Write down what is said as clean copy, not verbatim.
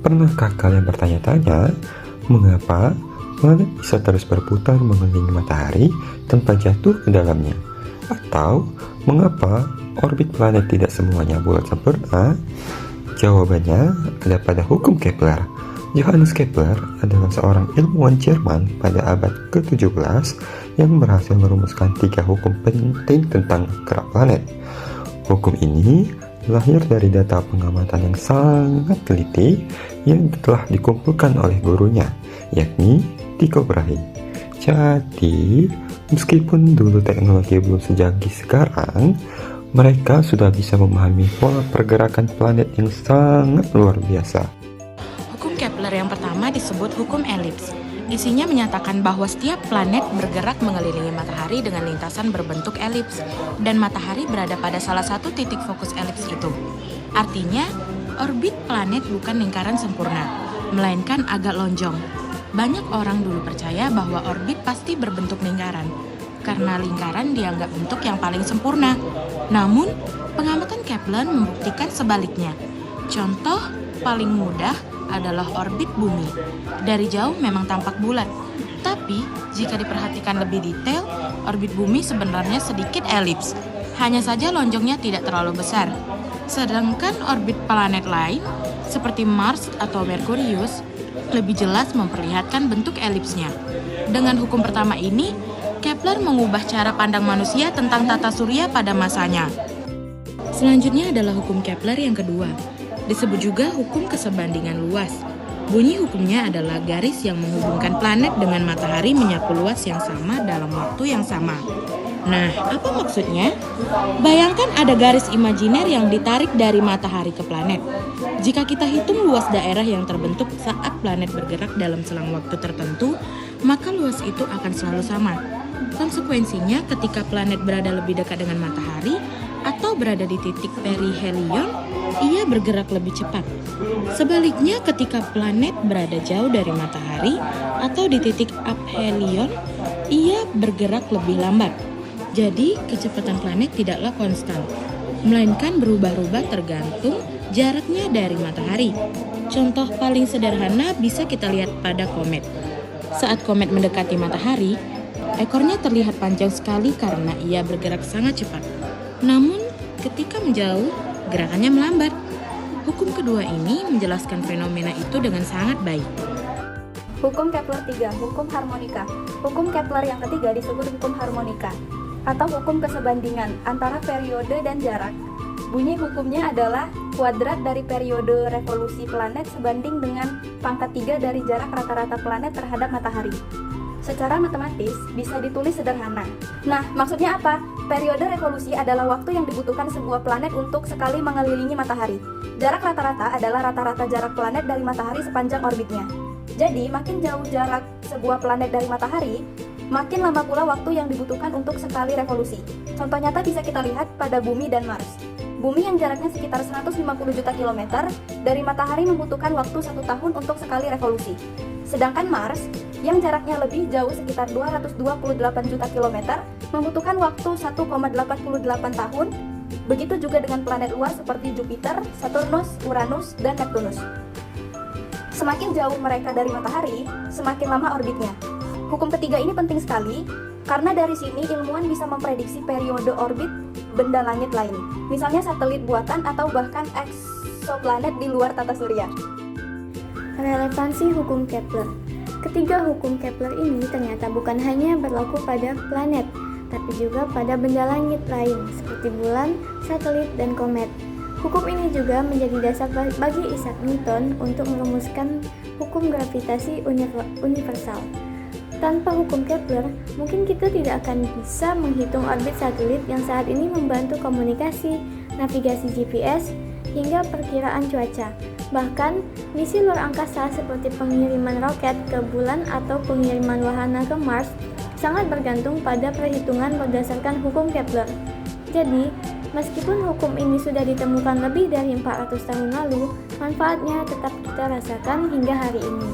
Pernahkah kalian bertanya-tanya mengapa planet bisa terus berputar mengelilingi matahari tanpa jatuh ke dalamnya? Atau mengapa orbit planet tidak semuanya bulat sempurna? Jawabannya ada pada hukum Kepler. Johannes Kepler adalah seorang ilmuwan Jerman pada abad ke-17 yang berhasil merumuskan 3 hukum penting tentang gerak planet. Hukum ini lahir dari data pengamatan yang sangat teliti yang telah dikumpulkan oleh gurunya, yakni Tycho Brahe. Jadi, meskipun dulu teknologi belum secanggih sekarang, mereka sudah bisa memahami pola pergerakan planet yang sangat luar biasa. Hukum Kepler yang pertama disebut hukum elips. Isinya menyatakan bahwa setiap planet bergerak mengelilingi matahari dengan lintasan berbentuk elips, dan matahari berada pada salah satu titik fokus elips itu. Artinya, orbit planet bukan lingkaran sempurna, melainkan agak lonjong. Banyak orang dulu percaya bahwa orbit pasti berbentuk lingkaran, karena lingkaran dianggap bentuk yang paling sempurna. Namun, pengamatan Kepler membuktikan sebaliknya. Contoh paling mudah adalah orbit bumi. Dari jauh memang tampak bulat, tapi jika diperhatikan lebih detail, orbit bumi sebenarnya sedikit elips. Hanya saja lonjongnya tidak terlalu besar. Sedangkan orbit planet lain, seperti Mars atau Merkurius, lebih jelas memperlihatkan bentuk elipsnya. Dengan hukum pertama ini, Kepler mengubah cara pandang manusia tentang tata surya pada masanya. Selanjutnya adalah hukum Kepler yang kedua. Disebut juga hukum kesebandingan luas. Bunyi hukumnya adalah garis yang menghubungkan planet dengan matahari menyapu luas yang sama dalam waktu yang sama. Nah, apa maksudnya? Bayangkan ada garis imajiner yang ditarik dari matahari ke planet. Jika kita hitung luas daerah yang terbentuk saat planet bergerak dalam selang waktu tertentu, maka luas itu akan selalu sama. Konsekuensinya, ketika planet berada lebih dekat dengan matahari atau berada di titik perihelion, ia bergerak lebih cepat. Sebaliknya, ketika planet berada jauh dari matahari atau di titik aphelion, ia bergerak lebih lambat. Jadi, kecepatan planet tidaklah konstan, melainkan berubah-ubah tergantung jaraknya dari matahari. Contoh paling sederhana bisa kita lihat pada komet. Saat komet mendekati matahari, ekornya terlihat panjang sekali karena ia bergerak sangat cepat. Namun, ketika menjauh, gerakannya melambat. Hukum kedua ini menjelaskan fenomena itu dengan sangat baik. Hukum Kepler 3, hukum harmonika. Hukum Kepler yang ketiga disebut hukum harmonika atau hukum kesebandingan antara periode dan jarak. Bunyi hukumnya adalah kuadrat dari periode revolusi planet sebanding dengan pangkat 3 dari jarak rata-rata planet terhadap matahari. Secara matematis bisa ditulis sederhana. Nah, maksudnya apa? Periode revolusi adalah waktu yang dibutuhkan sebuah planet untuk sekali mengelilingi matahari. Jarak rata-rata adalah rata-rata jarak planet dari matahari sepanjang orbitnya. Jadi, makin jauh jarak sebuah planet dari matahari, makin lama pula waktu yang dibutuhkan untuk sekali revolusi. Contoh nyata bisa kita lihat pada bumi dan Mars. Bumi yang jaraknya sekitar 150 juta kilometer dari matahari membutuhkan waktu 1 tahun untuk sekali revolusi. Sedangkan Mars yang jaraknya lebih jauh sekitar 228 juta kilometer membutuhkan waktu 1,88 tahun. Begitu juga dengan planet luar seperti Jupiter, Saturnus, Uranus, dan Neptunus. Semakin jauh mereka dari matahari, semakin lama orbitnya. Hukum ketiga ini penting sekali karena dari sini ilmuwan bisa memprediksi periode orbit benda langit lain, misalnya satelit buatan atau bahkan eksoplanet di luar tata surya. Relevansi hukum Kepler. Ketiga hukum Kepler ini ternyata bukan hanya berlaku pada planet, tapi juga pada benda langit lain seperti bulan, satelit, dan komet. Hukum ini juga menjadi dasar bagi Isaac Newton untuk merumuskan hukum gravitasi universal. Tanpa hukum Kepler, mungkin kita tidak akan bisa menghitung orbit satelit yang saat ini membantu komunikasi, navigasi GPS, hingga perkiraan cuaca. Bahkan, misi luar angkasa seperti pengiriman roket ke bulan atau pengiriman wahana ke Mars sangat bergantung pada perhitungan berdasarkan hukum Kepler. Jadi, meskipun hukum ini sudah ditemukan lebih dari 400 tahun lalu, manfaatnya tetap kita rasakan hingga hari ini.